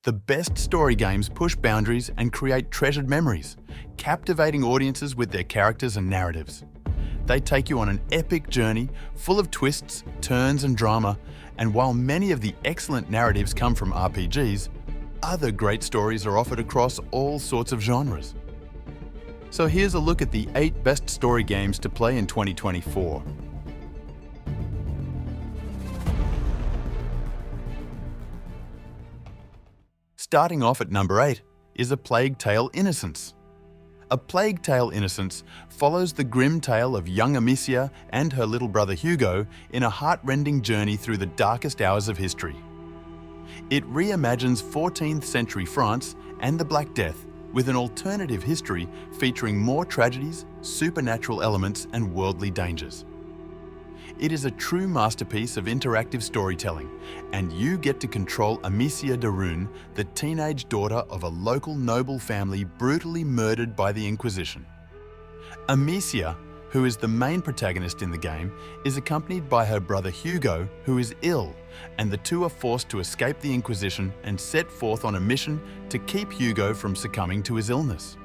The best story games push boundaries and create treasured memories, captivating audiences with their characters and narratives. They take you on an epic journey full of twists, turns and drama, and while many of the excellent narratives come from RPGs, other great stories are offered across all sorts of genres. So here's a look at the 8 best story games to play in 2024. Starting off at number 8 is A Plague Tale: Innocence. A Plague Tale: Innocence follows the grim tale of young Amicia and her little brother Hugo in a heart-rending journey through the darkest hours of history. It reimagines 14th century France and the Black Death with an alternative history featuring more tragedies, supernatural elements and worldly dangers. It is a true masterpiece of interactive storytelling, and you get to control Amicia de Rune, the teenage daughter of a local noble family brutally murdered by the Inquisition. Amicia, who is the main protagonist in the game, is accompanied by her brother Hugo, who is ill, and the two are forced to escape the Inquisition and set forth on a mission to keep Hugo from succumbing to his illness.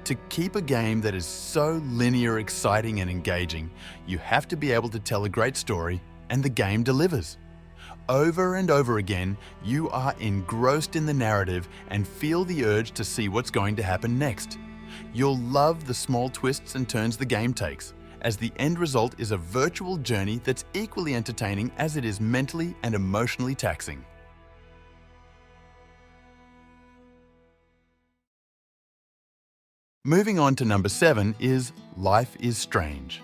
To keep a game that is so linear, exciting and engaging, you have to be able to tell a great story, and the game delivers. Over and over again, you are engrossed in the narrative and feel the urge to see what's going to happen next. You'll love the small twists and turns the game takes, as the end result is a virtual journey that's equally entertaining as it is mentally and emotionally taxing. Moving on to number 7 is Life is Strange.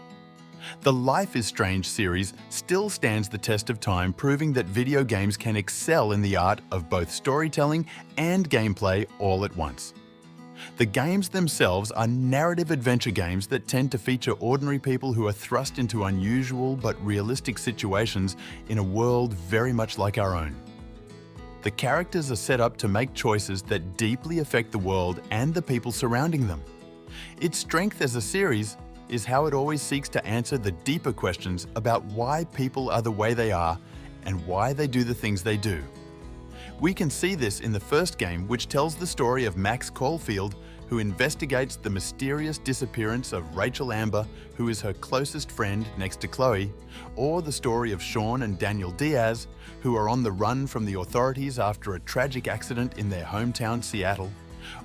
The Life is Strange series still stands the test of time, proving that video games can excel in the art of both storytelling and gameplay all at once. The games themselves are narrative adventure games that tend to feature ordinary people who are thrust into unusual but realistic situations in a world very much like our own. The characters are set up to make choices that deeply affect the world and the people surrounding them. Its strength as a series is how it always seeks to answer the deeper questions about why people are the way they are and why they do the things they do. We can see this in the first game, which tells the story of Max Caulfield, who investigates the mysterious disappearance of Rachel Amber, who is her closest friend next to Chloe, or the story of Sean and Daniel Diaz, who are on the run from the authorities after a tragic accident in their hometown Seattle,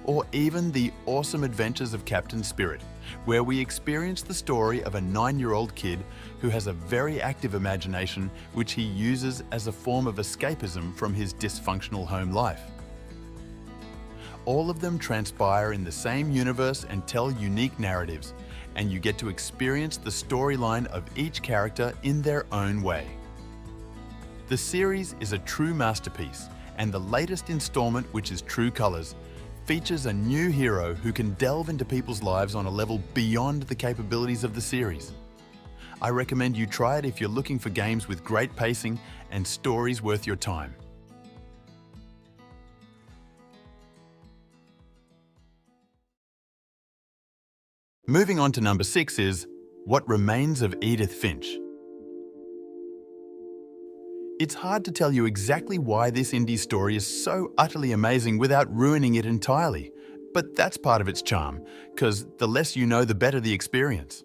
or even the awesome adventures of Captain Spirit, where we experience the story of a 9-year-old kid who has a very active imagination which he uses as a form of escapism from his dysfunctional home life. All of them transpire in the same universe and tell unique narratives, and you get to experience the storyline of each character in their own way. The series is a true masterpiece, and the latest installment, which is True Colors, features a new hero who can delve into people's lives on a level beyond the capabilities of the series. I recommend you try it if you're looking for games with great pacing and stories worth your time. Moving on to number 6 is What Remains of Edith Finch. It's hard to tell you exactly why this indie story is so utterly amazing without ruining it entirely, but that's part of its charm, because the less you know, the better the experience.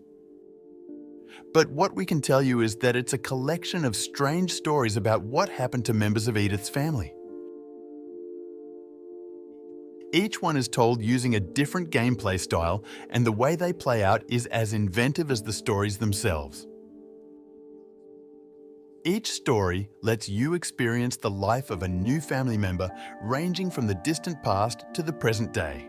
But what we can tell you is that it's a collection of strange stories about what happened to members of Edith's family. Each one is told using a different gameplay style, and the way they play out is as inventive as the stories themselves. Each story lets you experience the life of a new family member, ranging from the distant past to the present day.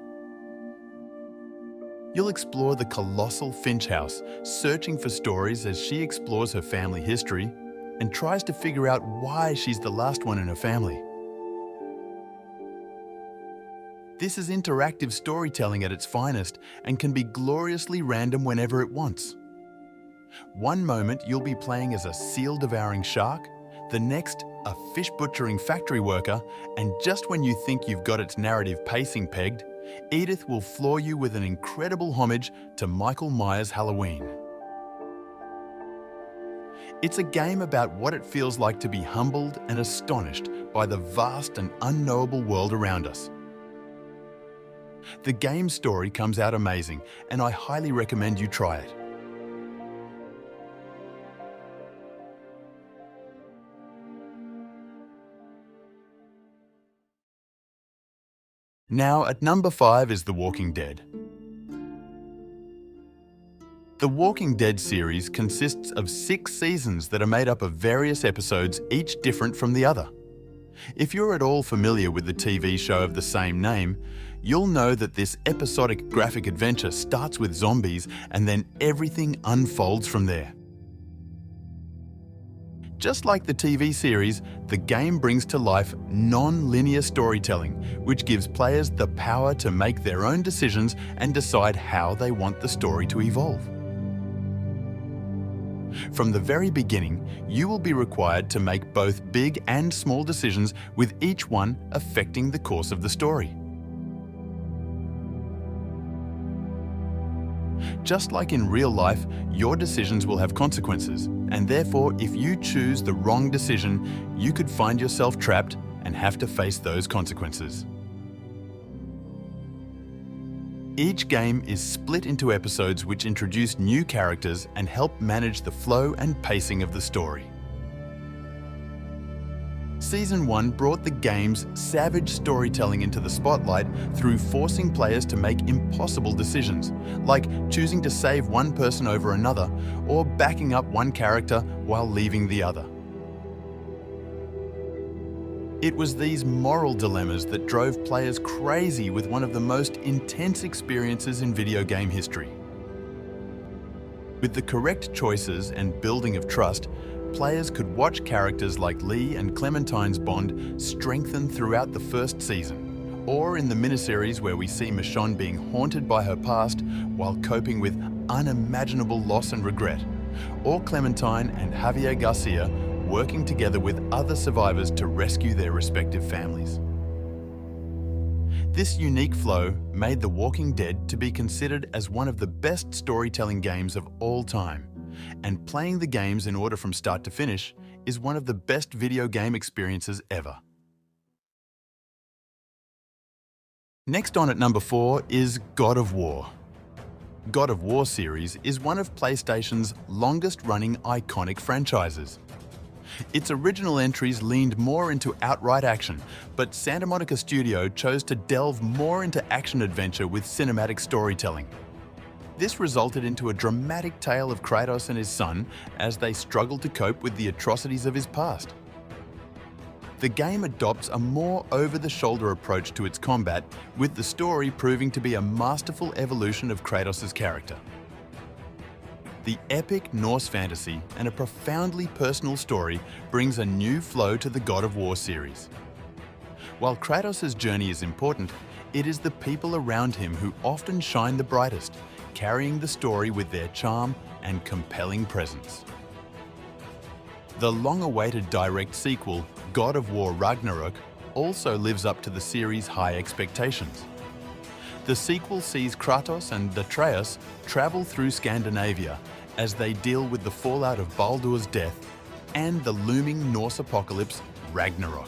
You'll explore the colossal Finch house, searching for stories as she explores her family history and tries to figure out why she's the last one in her family. This is interactive storytelling at its finest and can be gloriously random whenever it wants. One moment you'll be playing as a seal-devouring shark, the next a fish-butchering factory worker, and just when you think you've got its narrative pacing pegged, Edith will floor you with an incredible homage to Michael Myers' Halloween. It's a game about what it feels like to be humbled and astonished by the vast and unknowable world around us. The game's story comes out amazing, and I highly recommend you try it. Now at number 5 is The Walking Dead. The Walking Dead series consists of 6 seasons that are made up of various episodes, each different from the other. If you're at all familiar with the TV show of the same name, you'll know that this episodic graphic adventure starts with zombies and then everything unfolds from there. Just like the TV series, the game brings to life non-linear storytelling, which gives players the power to make their own decisions and decide how they want the story to evolve. From the very beginning, you will be required to make both big and small decisions, with each one affecting the course of the story. Just like in real life, your decisions will have consequences, and therefore, if you choose the wrong decision, you could find yourself trapped and have to face those consequences. Each game is split into episodes which introduce new characters and help manage the flow and pacing of the story. Season 1 brought the game's savage storytelling into the spotlight through forcing players to make impossible decisions, like choosing to save one person over another or backing up one character while leaving the other. It was these moral dilemmas that drove players crazy with one of the most intense experiences in video game history. With the correct choices and building of trust, players could watch characters like Lee and Clementine's bond strengthen throughout the first season, or in the miniseries where we see Michonne being haunted by her past while coping with unimaginable loss and regret, or Clementine and Javier Garcia working together with other survivors to rescue their respective families. This unique flow made The Walking Dead to be considered as one of the best storytelling games of all time, and playing the games in order from start to finish is one of the best video game experiences ever. Next on at number 4 is God of War. God of War series is one of PlayStation's longest-running iconic franchises. Its original entries leaned more into outright action, but Santa Monica Studio chose to delve more into action-adventure with cinematic storytelling. This resulted into a dramatic tale of Kratos and his son as they struggled to cope with the atrocities of his past. The game adopts a more over-the-shoulder approach to its combat, with the story proving to be a masterful evolution of Kratos' character. The epic Norse fantasy and a profoundly personal story brings a new flow to the God of War series. While Kratos' journey is important, it is the people around him who often shine the brightest, carrying the story with their charm and compelling presence. The long-awaited direct sequel, God of War Ragnarok, also lives up to the series' high expectations. The sequel sees Kratos and Atreus travel through Scandinavia as they deal with the fallout of Baldur's death and the looming Norse apocalypse, Ragnarok.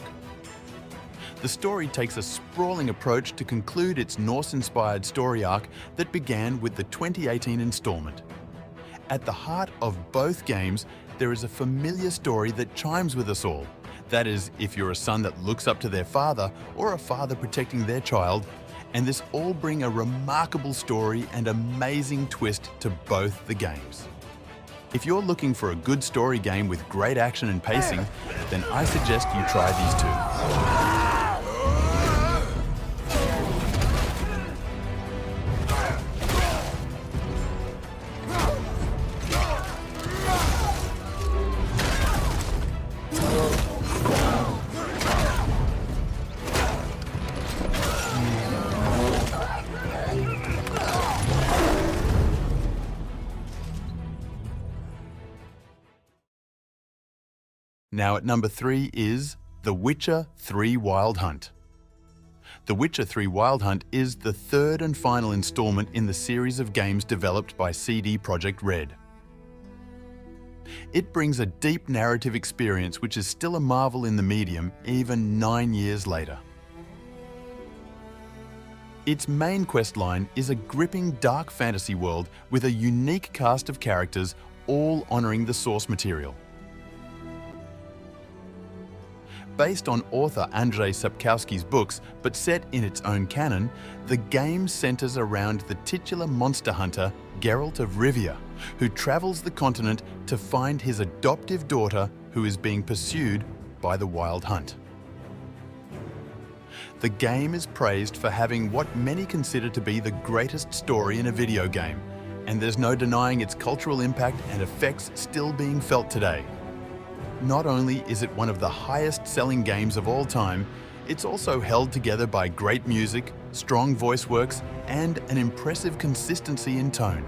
The story takes a sprawling approach to conclude its Norse-inspired story arc that began with the 2018 installment. At the heart of both games, there is a familiar story that chimes with us all. That is, if you're a son that looks up to their father or a father protecting their child, and this all bring a remarkable story and amazing twist to both the games. If you're looking for a good story game with great action and pacing, then I suggest you try these two. Now at number 3 is The Witcher 3 Wild Hunt. The Witcher 3 Wild Hunt is the third and final installment in the series of games developed by CD Projekt Red. It brings a deep narrative experience which is still a marvel in the medium even 9 years later. Its main questline is a gripping dark fantasy world with a unique cast of characters, all honouring the source material. Based on author Andrzej Sapkowski's books, but set in its own canon, the game centres around the titular monster hunter Geralt of Rivia, who travels the continent to find his adoptive daughter who is being pursued by the Wild Hunt. The game is praised for having what many consider to be the greatest story in a video game, and there's no denying its cultural impact and effects still being felt today. Not only is it one of the highest-selling games of all time, it's also held together by great music, strong voice works, and an impressive consistency in tone.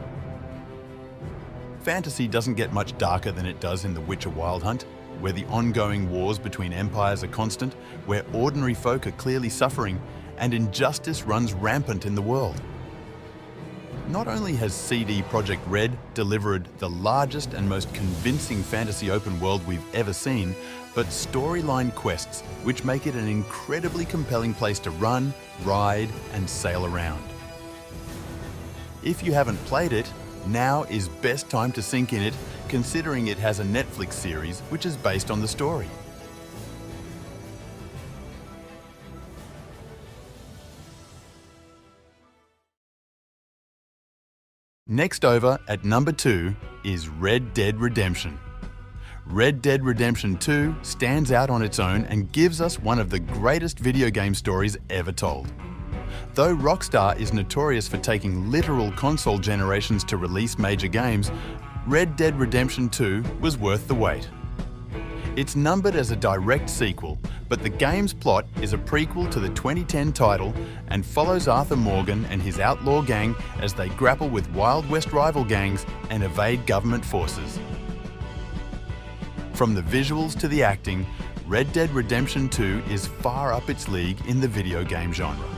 Fantasy doesn't get much darker than it does in The Witcher Wild Hunt, where the ongoing wars between empires are constant, where ordinary folk are clearly suffering, and injustice runs rampant in the world. Not only has CD Projekt Red delivered the largest and most convincing fantasy open world we've ever seen, but storyline quests which make it an incredibly compelling place to run, ride, and sail around. If you haven't played it, now is best time to sink in it, considering it has a Netflix series which is based on the story. Next over at number 2 is Red Dead Redemption. Red Dead Redemption 2 stands out on its own and gives us one of the greatest video game stories ever told. Though Rockstar is notorious for taking literal console generations to release major games, Red Dead Redemption 2 was worth the wait. It's numbered as a direct sequel, but the game's plot is a prequel to the 2010 title and follows Arthur Morgan and his outlaw gang as they grapple with Wild West rival gangs and evade government forces. From the visuals to the acting, Red Dead Redemption 2 is far up its league in the video game genre.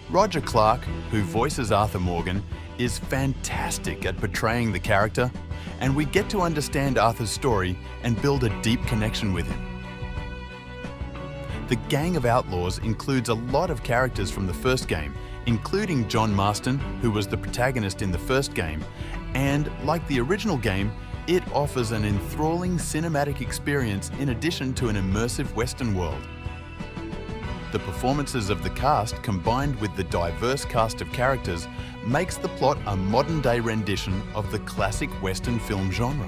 Roger Clark, who voices Arthur Morgan, is fantastic at portraying the character, and we get to understand Arthur's story and build a deep connection with him. The gang of outlaws includes a lot of characters from the first game, including John Marston, who was the protagonist in the first game, and like the original game, it offers an enthralling cinematic experience in addition to an immersive Western world. The performances of the cast, combined with the diverse cast of characters, makes the plot a modern-day rendition of the classic Western film genre.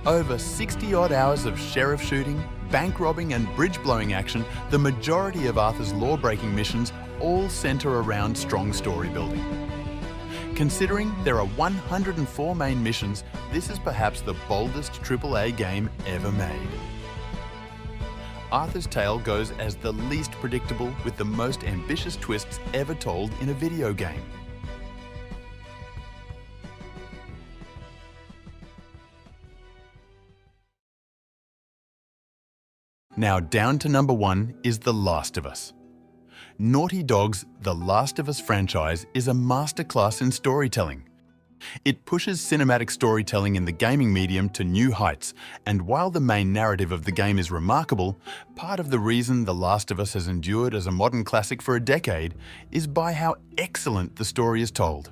Over 60-odd hours of sheriff shooting, bank robbing and bridge-blowing action, the majority of Arthur's law-breaking missions all centre around strong story building. Considering there are 104 main missions, this is perhaps the boldest AAA game ever made. Arthur's tale goes as the least predictable with the most ambitious twists ever told in a video game. Now down to number 1 is The Last of Us. Naughty Dog's The Last of Us franchise is a masterclass in storytelling. It pushes cinematic storytelling in the gaming medium to new heights, and while the main narrative of the game is remarkable, part of the reason The Last of Us has endured as a modern classic for a decade is by how excellent the story is told.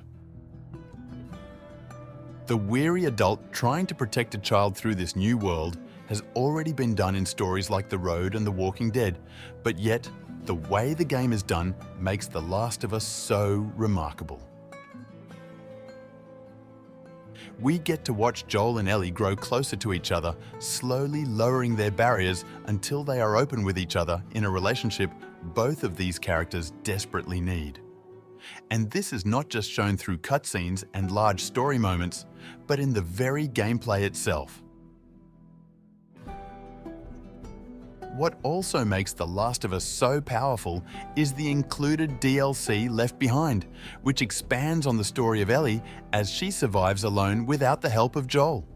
The weary adult trying to protect a child through this new world has already been done in stories like The Road and The Walking Dead, but yet the way the game is done makes The Last of Us so remarkable. We get to watch Joel and Ellie grow closer to each other, slowly lowering their barriers until they are open with each other in a relationship both of these characters desperately need. And this is not just shown through cutscenes and large story moments, but in the very gameplay itself. What also makes The Last of Us so powerful is the included DLC Left Behind, which expands on the story of Ellie as she survives alone without the help of Joel.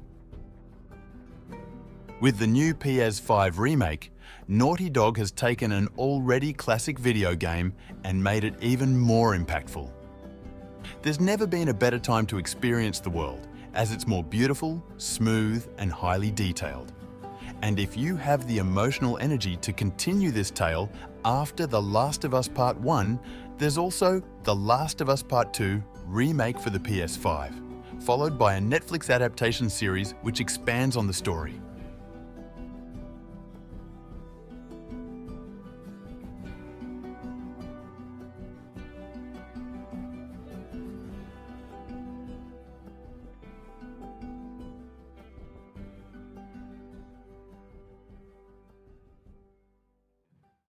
With the new PS5 remake, Naughty Dog has taken an already classic video game and made it even more impactful. There's never been a better time to experience the world, as it's more beautiful, smooth, and highly detailed. And if you have the emotional energy to continue this tale after The Last of Us Part 1, there's also The Last of Us Part 2 remake for the PS5, followed by a Netflix adaptation series which expands on the story.